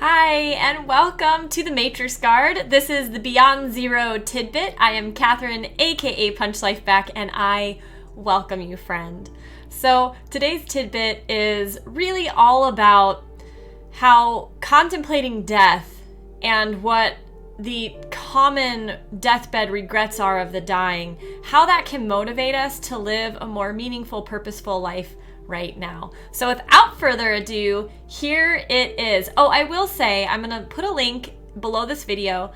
Hi, and welcome to the Matrix Guard. This is the Beyond Zero Tidbit. I am Catherine, aka Punch Life Back, and I welcome you, friend. So today's tidbit is really all about how contemplating death and what the common deathbed regrets are of the dying, how that can motivate us to live a more meaningful, purposeful life right now. So without further ado, here it is. Oh, I will say, I'm going to put a link below this video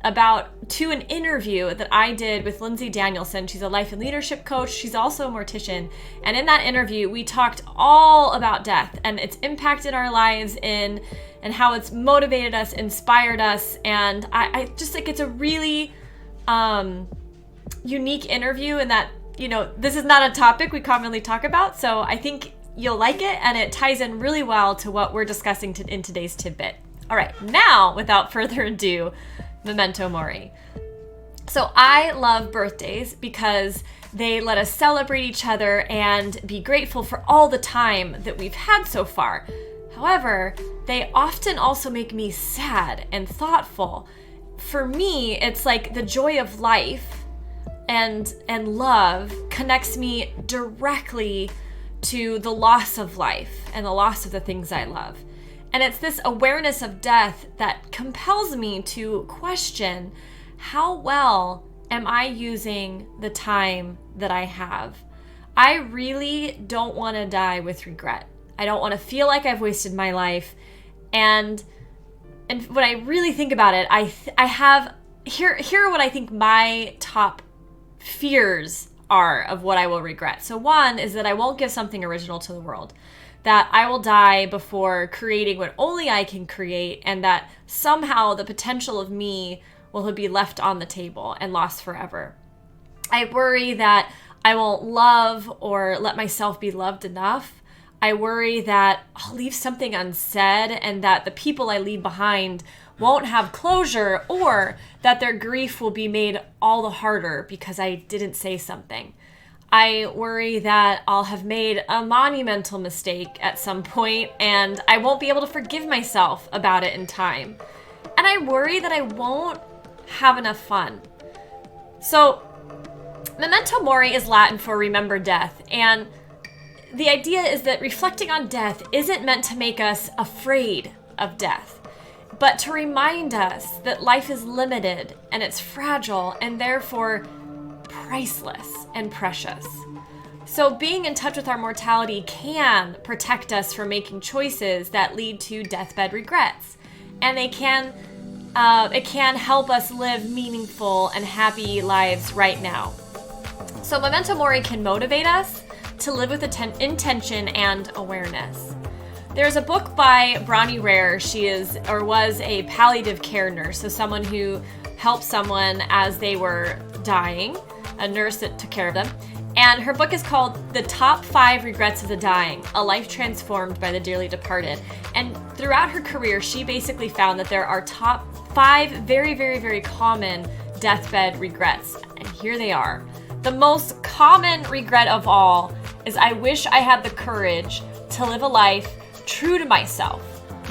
to an interview that I did with Lindsay Danielson. She's a life and leadership coach. She's also a mortician. And in that interview, we talked all about death and its impacted our lives and how it's motivated us, inspired us. And I just think it's a really unique interview in that, this is not a topic we commonly talk about. So I think you'll like it, and it ties in really well to what we're discussing in today's tidbit. All right, now, without further ado, Memento Mori. So I love birthdays because they let us celebrate each other and be grateful for all the time that we've had so far. However, they often also make me sad and thoughtful. For me, it's like the joy of life and love connects me directly to the loss of life and the loss of the things I love. And it's this awareness of death that compels me to question, how well am I using the time that I have? I really don't want to die with regret. I don't want to feel like I've wasted my life. And when I really think about it, I have here are what I think my top fears are of what I will regret. So one is that I won't give something original to the world, that I will die before creating what only I can create, and that somehow the potential of me will be left on the table and lost forever. I worry that I won't love or let myself be loved enough. I worry that I'll leave something unsaid and that the people I leave behind won't have closure, or that their grief will be made all the harder because I didn't say something. I worry that I'll have made a monumental mistake at some point and I won't be able to forgive myself about it in time. And I worry that I won't have enough fun. So, Memento Mori is Latin for remember death, and the idea is that reflecting on death isn't meant to make us afraid of death, but to remind us that life is limited and it's fragile and therefore priceless and precious. So being in touch with our mortality can protect us from making choices that lead to deathbed regrets. And it can help us live meaningful and happy lives right now. So Memento Mori can motivate us to live with intention and awareness. There's a book by Bronnie Ware. She was a palliative care nurse, so someone who helped someone as they were dying, a nurse that took care of them. And her book is called The Top 5 Regrets of the Dying, A Life Transformed by the Dearly Departed. And throughout her career, she basically found that there are top 5 very, very, very common deathbed regrets. And here they are. The most common regret of all is I wish I had the courage to live a life true to myself,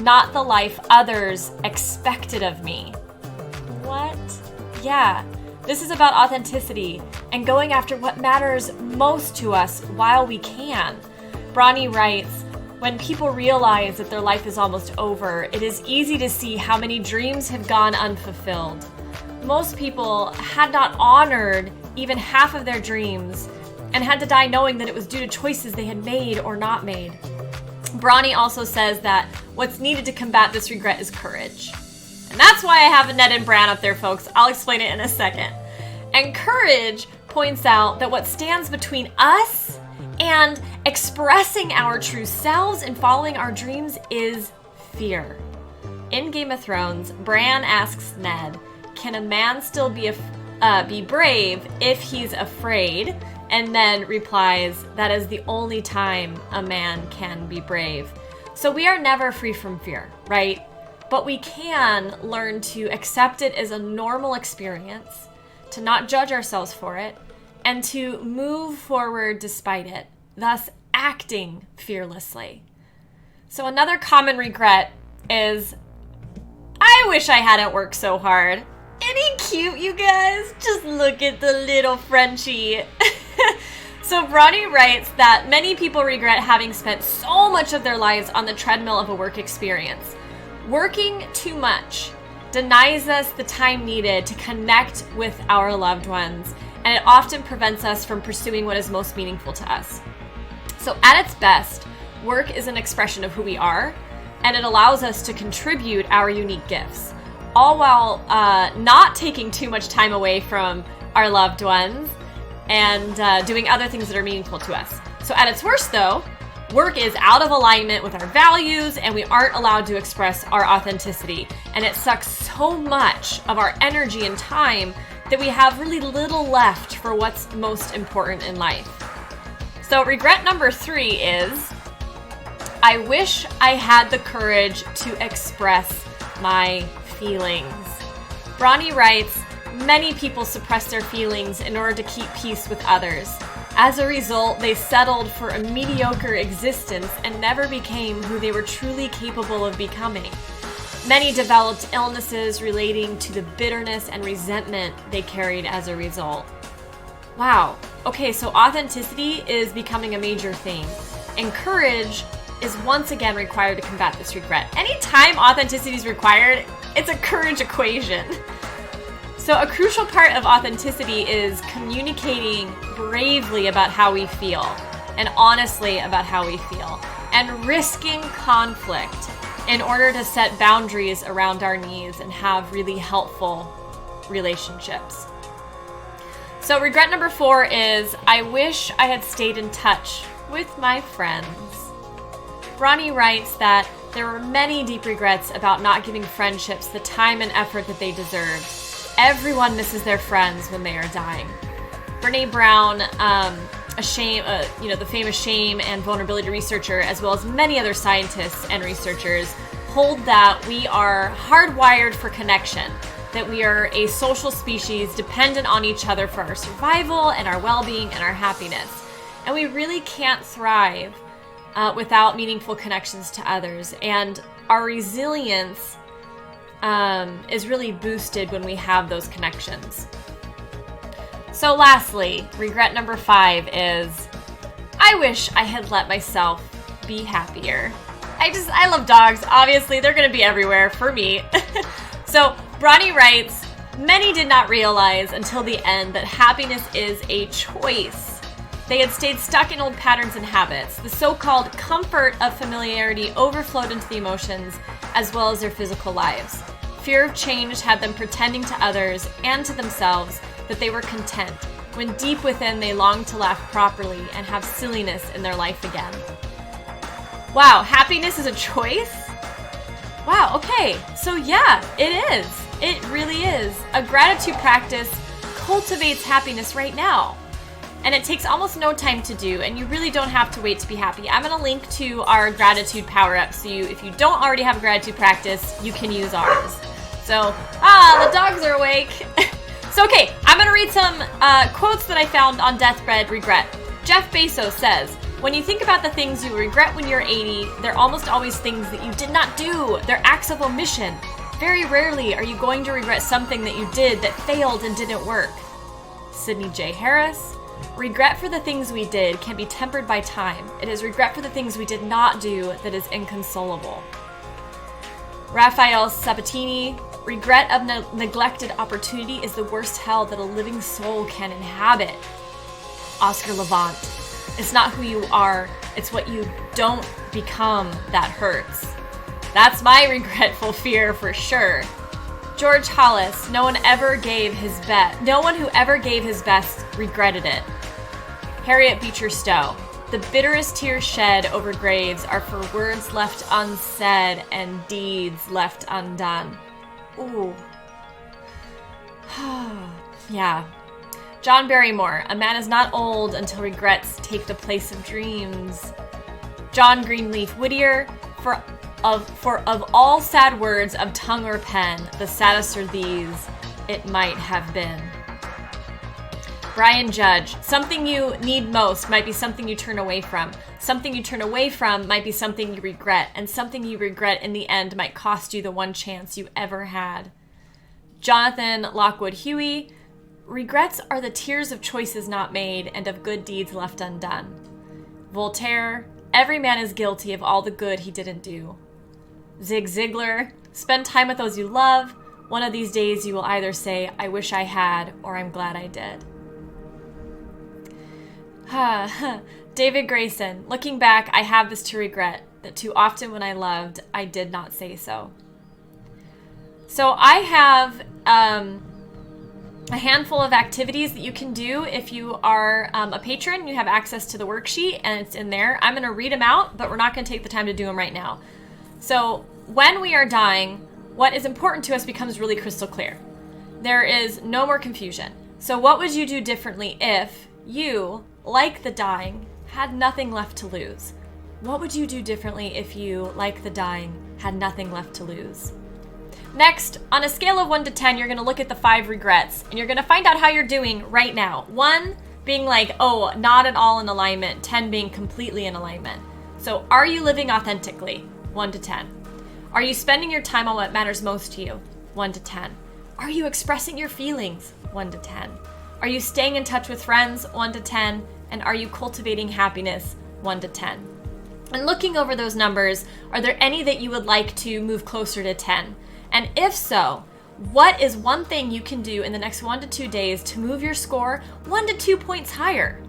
not the life others expected of me. What? Yeah, this is about authenticity and going after what matters most to us while we can. Bronnie writes, when people realize that their life is almost over, it is easy to see how many dreams have gone unfulfilled. Most people had not honored even half of their dreams and had to die knowing that it was due to choices they had made or not made. Bronnie also says that what's needed to combat this regret is courage. And that's why I have Annette and Bran up there, folks. I'll explain it in a second. And courage points out that what stands between us and expressing our true selves and following our dreams is fear. In Game of Thrones, Bran asks Ned, can a man still be brave if he's afraid? And Ned replies, that is the only time a man can be brave. So we are never free from fear, right? But we can learn to accept it as a normal experience, to not judge ourselves for it, and to move forward despite it, thus acting fearlessly. So another common regret is I wish I hadn't worked so hard. Isn't he cute, you guys? Just look at the little Frenchie. So Bronnie writes that many people regret having spent so much of their lives on the treadmill of a work experience. Working too much denies us the time needed to connect with our loved ones, and it often prevents us from pursuing what is most meaningful to us. So at its best, work is an expression of who we are, and it allows us to contribute our unique gifts, all while not taking too much time away from our loved ones and doing other things that are meaningful to us. So at its worst, though, work is out of alignment with our values, and we aren't allowed to express our authenticity. And it sucks so much of our energy and time that we have really little left for what's most important in life. So regret number 3 is, I wish I had the courage to express my feelings. Bronnie writes, many people suppress their feelings in order to keep peace with others. As a result, they settled for a mediocre existence and never became who they were truly capable of becoming. Many developed illnesses relating to the bitterness and resentment they carried as a result. Wow. Okay, so authenticity is becoming a major theme, and courage is once again required to combat this regret. Anytime authenticity is required, it's a courage equation. So a crucial part of authenticity is communicating bravely about how we feel and honestly about how we feel, and risking conflict in order to set boundaries around our needs and have really helpful relationships. So regret number 4 is, I wish I had stayed in touch with my friends. Bronnie writes that there were many deep regrets about not giving friendships the time and effort that they deserved. Everyone misses their friends when they are dying. Brene Brown, the famous shame and vulnerability researcher, as well as many other scientists and researchers, hold that we are hardwired for connection, that we are a social species dependent on each other for our survival and our well-being and our happiness. And we really can't thrive without meaningful connections to others. And our resilience is really boosted when we have those connections. So lastly, regret number 5 is, I wish I had let myself be happier. I love dogs. Obviously, they're going to be everywhere for me. So Bronnie writes, many did not realize until the end that happiness is a choice. They had stayed stuck in old patterns and habits. The so-called comfort of familiarity overflowed into the emotions as well as their physical lives. Fear of change had them pretending to others and to themselves that they were content, when deep within they longed to laugh properly and have silliness in their life again. Wow, happiness is a choice? Wow, okay, so yeah, it is. It really is. A gratitude practice cultivates happiness right now. And it takes almost no time to do, and you really don't have to wait to be happy. I'm going to link to our gratitude power-up, so if you don't already have a gratitude practice, you can use ours. So, the dogs are awake. So, okay, I'm going to read some quotes that I found on Deathbed Regret. Jeff Bezos says, when you think about the things you regret when you're 80, they're almost always things that you did not do. They're acts of omission. Very rarely are you going to regret something that you did that failed and didn't work. Sidney J. Harris, regret for the things we did can be tempered by time. It is regret for the things we did not do that is inconsolable. Raphael Sabatini, regret of neglected opportunity is the worst hell that a living soul can inhabit. Oscar Levant, it's not who you are, it's what you don't become that hurts. That's my regretful fear for sure. George Hollis, no one who ever gave his best regretted it. Harriet Beecher Stowe, the bitterest tears shed over graves are for words left unsaid and deeds left undone. Ooh. Yeah. John Barrymore, a man is not old until regrets take the place of dreams. John Greenleaf Whittier, for of all sad words of tongue or pen, the saddest are these, it might have been. Brian Judge, something you need most might be something you turn away from. Something you turn away from might be something you regret, and something you regret in the end might cost you the one chance you ever had. Jonathan Lockwood Huey, regrets are the tears of choices not made and of good deeds left undone. Voltaire, every man is guilty of all the good he didn't do. Zig Ziglar, spend time with those you love. One of these days you will either say, I wish I had, or I'm glad I did. David Grayson, looking back, I have this to regret, that too often when I loved, I did not say so. So I have a handful of activities that you can do if you are a patron. You have access to the worksheet and it's in there. I'm going to read them out, but we're not going to take the time to do them right now. So when we are dying, what is important to us becomes really crystal clear. There is no more confusion. So what would you do differently if you, like the dying, had nothing left to lose? What would you do differently if you, like the dying, had nothing left to lose? Next, on a scale of 1 to 10, you're going to look at the 5 regrets, and you're going to find out how you're doing right now. 1 being like, oh, not at all in alignment. 10 being completely in alignment. So are you living authentically? 1 to 10. Are you spending your time on what matters most to you? 1 to 10. Are you expressing your feelings? 1 to 10. Are you staying in touch with friends? 1 to 10. And are you cultivating happiness? 1 to 10. And looking over those numbers, are there any that you would like to move closer to 10? And if so, what is one thing you can do in the next 1 to 2 days to move your score 1 to 2 points higher?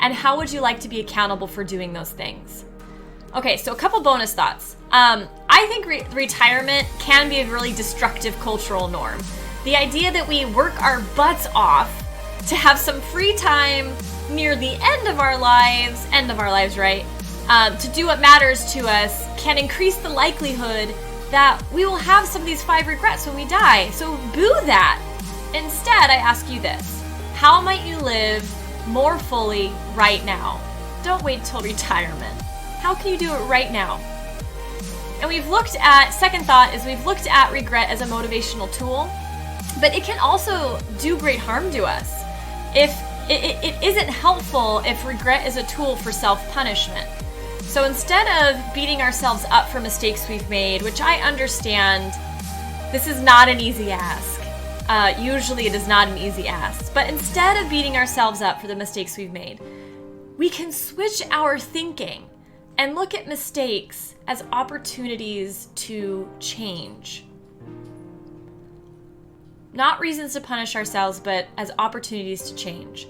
And how would you like to be accountable for doing those things? Okay, so a couple bonus thoughts. I think retirement can be a really destructive cultural norm. The idea that we work our butts off to have some free time near the end of our lives, right? To do what matters to us can increase the likelihood that we will have some of these 5 regrets when we die. So boo that. Instead, I ask you this. How might you live more fully right now? Don't wait till retirement. How can you do it right now? And second thought is we've looked at regret as a motivational tool, but it can also do great harm to us. If it isn't helpful if regret is a tool for self-punishment. So instead of beating ourselves up for mistakes we've made, which I understand, this is not an easy ask. Usually it is not an easy ask. But instead of beating ourselves up for the mistakes we've made, we can switch our thinking and look at mistakes as opportunities to change. Not reasons to punish ourselves, but as opportunities to change.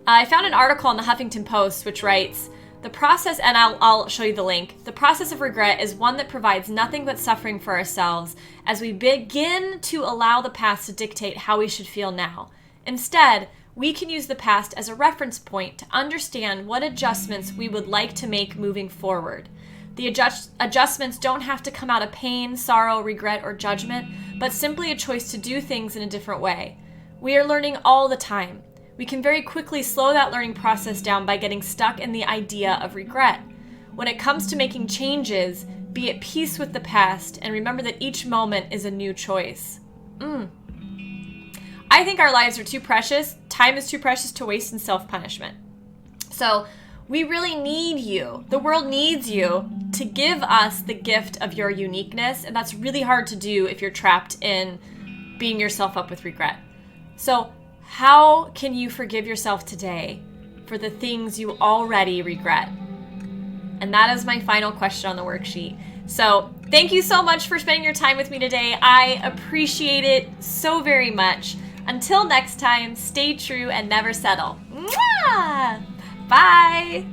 I found an article on the Huffington Post which writes, the process, and I'll show you the link, the process of regret is one that provides nothing but suffering for ourselves as we begin to allow the past to dictate how we should feel now. Instead, we can use the past as a reference point to understand what adjustments we would like to make moving forward. The adjustments don't have to come out of pain, sorrow, regret, or judgment, but simply a choice to do things in a different way. We are learning all the time. We can very quickly slow that learning process down by getting stuck in the idea of regret. When it comes to making changes, be at peace with the past and remember that each moment is a new choice. I think our lives are too precious. Time is too precious to waste in self-punishment. So we really need you. The world needs you to give us the gift of your uniqueness. And that's really hard to do if you're trapped in beating yourself up with regret. So how can you forgive yourself today for the things you already regret? And that is my final question on the worksheet. So thank you so much for spending your time with me today. I appreciate it so very much. Until next time, stay true and never settle. Mwah! Bye.